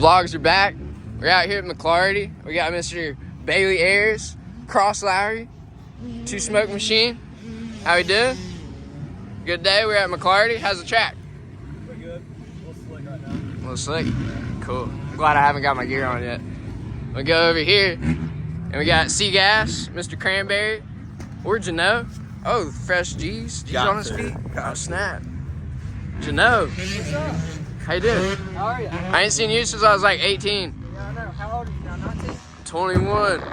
Vlogs are back. We're out here at Mclarty. We got Mr. Bailey Ayers, Cross Lowry, Two Smoke Machine. How we doing? Good day. We're at Mclarty. How's the track? Pretty good. A little slick right now. A little slick? Cool. I'm glad I haven't got my gear on yet. We go over here, and we got Seagas, Mr. Cranberry. Where'd you know? Oh, fresh G's. G's on his feet. Oh, snap. Jano. What's up? How you doing? How are you? I ain't seen you since I was like 18. Yeah, I know. How old are you now? 19? 21.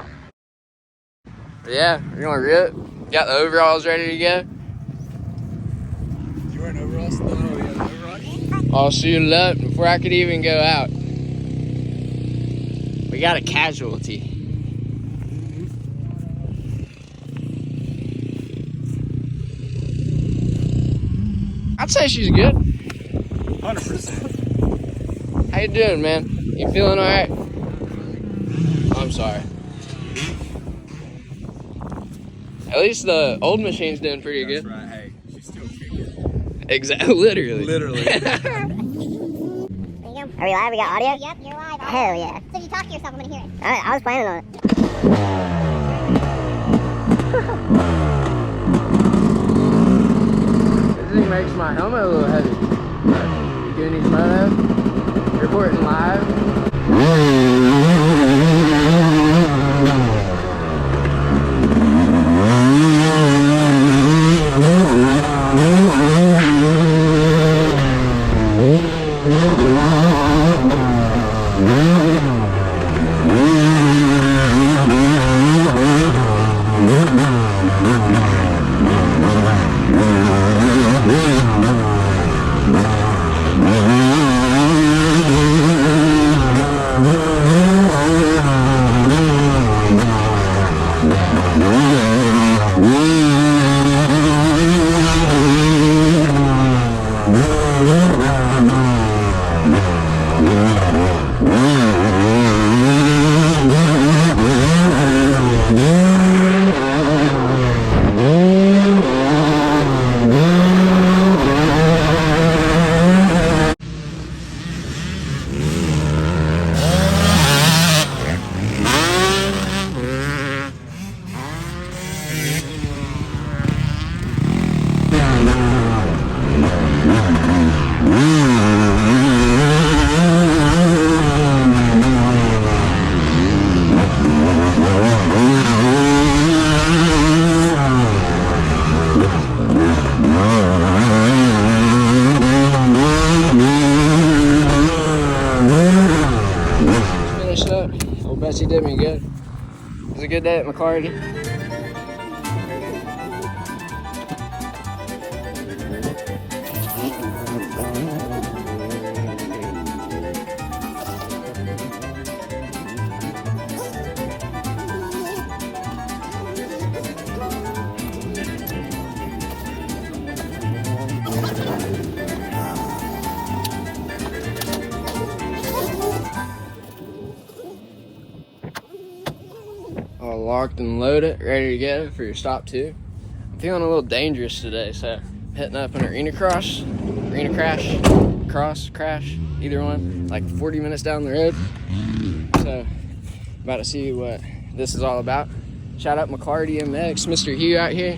But yeah, we're gonna rip. Got the overalls ready to go. You wearing overalls? Oh, yeah, overalls. All suited up before I could even go out. We got a casualty. I'd say she's good. 100%. How you doing, man? You feeling all right? I'm sorry. At least the old machine's doing pretty good. That's right. Hey, she's still kicking. Exactly. Literally. Literally. There you go. Are we live? We got audio? Yep, you're live. Hell yeah. So if you talk to yourself, I'm gonna hear it. I was planning on it. This thing makes my helmet a little heavy. Goonies Moto, reporting live. She did me good. It was a good day at Mclarty. All locked and loaded, ready to go for your stop 2. I'm feeling a little dangerous today, so I'm hitting up an Arenacross, crash, either one, like 40 minutes down the road. So, about to see what this is all about. Shout out Mclarty MX, Mr. Hugh out here.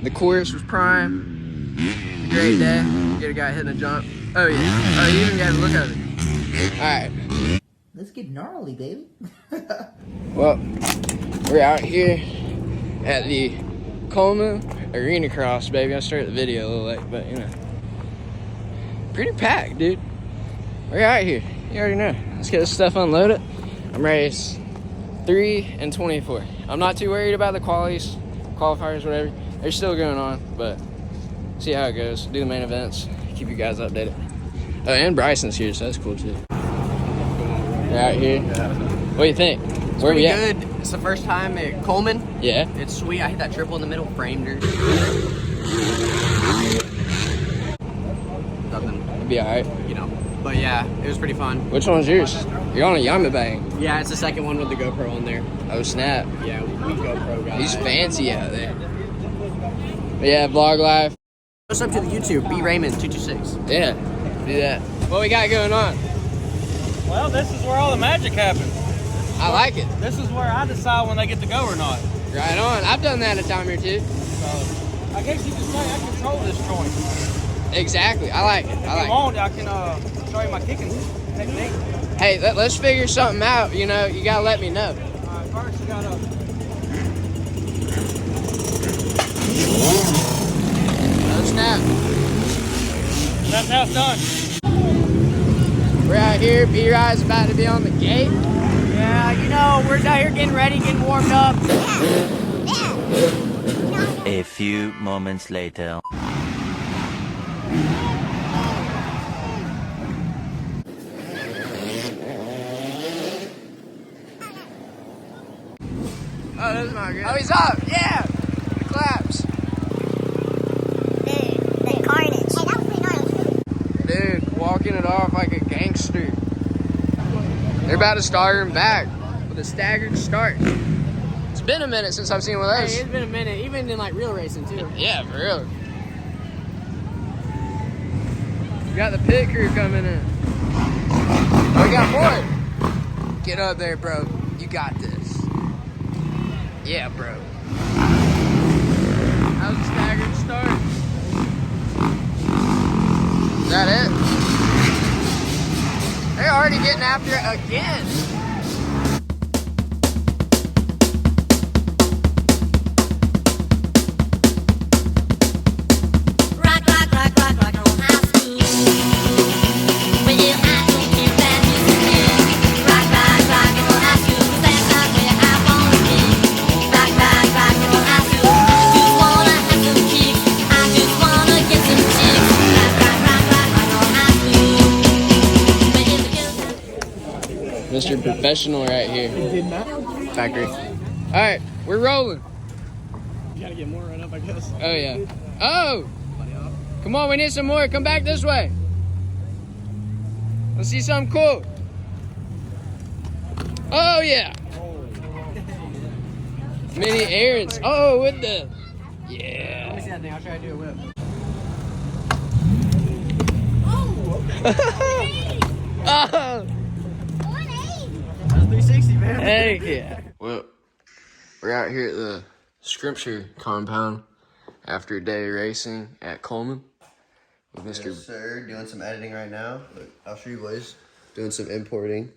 The course was prime. Great day. Get a guy hitting a jump. Oh yeah. Oh, you even got to look at it. All right. Let's get gnarly, baby. Well, we're out here at the Cullman Arenacross, baby. I started the video a little late, but you know, pretty packed, dude. We're out here. You already know. Let's get this stuff unloaded. I'm race 3 and 24. I'm not too worried about the qualifiers, whatever. They're still going on, but see how it goes. Do the main events. Keep you guys updated. Oh, and Bryson's here, so that's cool too. We're out here. What do you think? Where we at? Good. It's the first time at Cullman. Yeah. It's sweet. I hit that triple in the middle, framed her. Nothing, It'll be alright. you know. But yeah, it was pretty fun. Which one's yours? You're on a Yama Bang. Yeah, it's the second one with the GoPro on there. Oh snap. Yeah, we GoPro guys. He's fancy out there. But yeah, vlog life. What's up to the YouTube? B Raymond 226. Yeah, do that. What we got going on? Well, this is where all the magic happens. I like it. This is where I decide when they get to go or not. Right on. I've done that a time or two. So, I guess you could say I control this joint. Exactly. I like it. If I like you want, I can show you my kicking technique. it. Hey, let's figure something out. You know, you gotta let me know. All right, first you gotta. No snap. That's how it's done. We're out here. B-Ride's about to be on the gate. Yeah, you know, we're out here getting ready, getting warmed up. A few moments later. Oh, that's not good. Oh, he's up. Yeah. The claps. Dude, the carnage. Hey, that was pretty gnarly. Dude, walking it off like a gangster. They're about to start him back with a staggered start. It's been a minute since I've seen one of Hey, those. it's been a minute, even in like real racing too. Yeah, for real. We got the pit crew coming in. Oh, we got more. Get up there, bro. You got this. Yeah, bro. How's the staggered start? Is that it? They're already getting after it again. Rock, rock, rock, rock, rock on high school. When you I don't care that music is. Rock, rock, rock on high school. That's not where I wanna be. Rock, rock, rock on high school. Just wanna have some kicks. I just wanna get some chicks. Rock, rock, rock, rock, rock on high school. When it's a good time. Mr. Professional right here. Factory. All right, we're rolling. You gotta get more right up, I guess. Oh, yeah. Oh! Come on, we need some more. Come back this way. Let's see something cool. Oh, yeah. Mini errands. Oh, with the... Let me Yeah. see that thing. I'll try to do a whip. Oh! That's 360, man. Heck yeah. Well, we're out here at the Scripture compound after a day of racing at Cullman with Mr. Yes, sir. Doing some editing right now. Look, I'll show you boys. Doing some importing.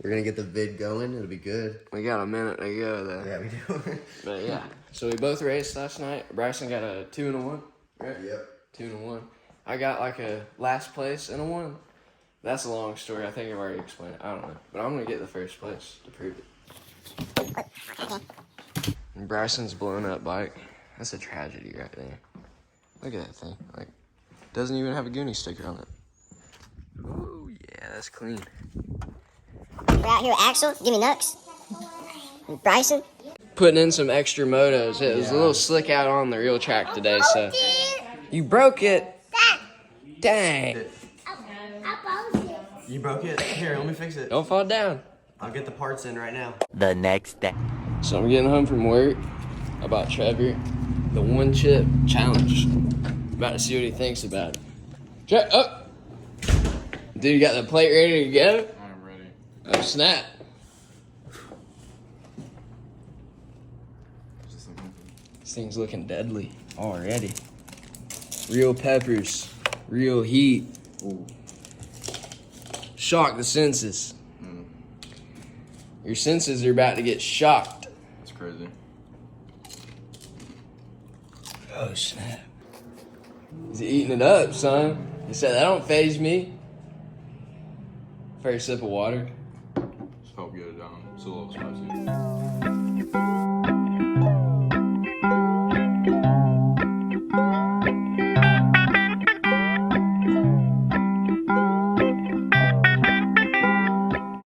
We're gonna get the vid going. It'll be good. We got a minute to go though. Yeah, we do. But yeah. So we both raced last night. Bryson got a 2 and a 1, right? Yep. 2 and a 1. I got like a last place and a 1. That's a long story. I think I've already explained it. I don't know. But I'm gonna get the first place to prove it. And Bryson's blown up bike. That's a tragedy right there. Look at that thing. Like, doesn't even have a Goonie sticker on it. Oh yeah, that's clean. We're out here with Axel. Give me Nux. And Bryson. Putting in some extra motos. It was a little slick out on the real track today, so. You broke it. Dang. You broke it? Here, let me fix it. Don't fall down. I'll get the parts in right now. The next day. So I'm getting home from work. I bought Trevor the 1 chip challenge. About to see what he thinks about it. Oh! Dude, you got the plate ready to go? I'm ready. Oh, snap. This thing's looking deadly already. Real peppers. Real heat. Ooh. Shock the senses. Your senses are about to get shocked. That's crazy. Oh, snap. He's eating it up, son. He said, that don't faze me. First sip of water. Just help get it down. It's a little spicy.